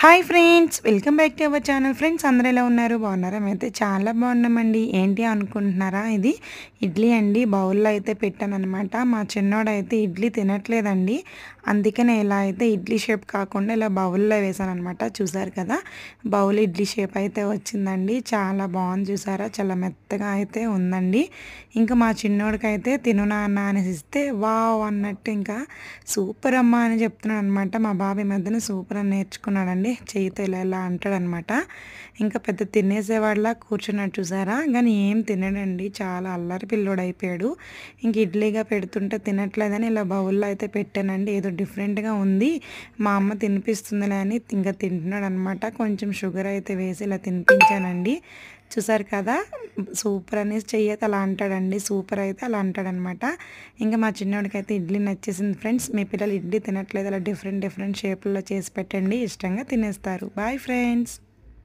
Hi friends, welcome back to our channel. Friends అందరూ ఎలా ఉన్నారు? బాగున్నారా? మేమైతే చాలా బాగున్నామండి. ఏంటి అనుకుంటున్నారా? ఇది ఇడ్లీ అండి. బౌల్లో అయితే పెట్టానన్నమాట. మా చిన్నోడైతే ఇడ్లీ తినట్లేదండి. అందుకనే ఇలా అయితే ఇడ్లీ షేప్ కాకుండా ఇలా బౌల్లో వేసానన్నమాట. చూసారు కదా, బౌల్ ఇడ్లీ షేప్ అయితే వచ్చిందండి. చాలా బాగుంది, చూసారా? చాలా మెత్తగా అయితే ఉందండి. ఇంకా మా చిన్నోడికైతే తిను నాన్న అనేసి ఇస్తే వావ్ అన్నట్టు ఇంకా సూపర్ అమ్మ అని చెప్తున్నాడు అనమాట. మా బాబు ఈ మధ్యన సూపర్ అని నేర్చుకున్నాడండి. చేయితో ఇలా ఇలా అంటాడనమాట. ఇంకా పెద్ద తినేసేవాడిలా కూర్చున్నాడు, చూసారా? కానీ ఏం తినడండి, చాలా అల్లరి పిల్లోడు అయిపోయాడు. ఇంక ఇడ్లీగా పెడుతుంటే తినట్లేదని ఇలా బౌల్లో అయితే పెట్టానండి. ఏదో డిఫరెంట్గా ఉంది, మా అమ్మ తినిపిస్తుందిలే అని ఇంకా తింటున్నాడు అనమాట. కొంచెం షుగర్ అయితే వేసి ఇలా తినిపించానండి. చూసారు కదా, సూపర్ అనేసి చెయ్యి అయితే అలా అంటాడండి, సూపర్ అయితే అలా అంటాడనమాట. ఇంకా మా చిన్నోడికి అయితే ఇడ్లీ నచ్చేసింది. ఫ్రెండ్స్, మీ పిల్లలు ఇడ్లీ తినట్లేదు, అలా డిఫరెంట్ డిఫరెంట్ షేపుల్లో చేసి పెట్టండి, ఇష్టంగా తినేస్తారు. Bye friends.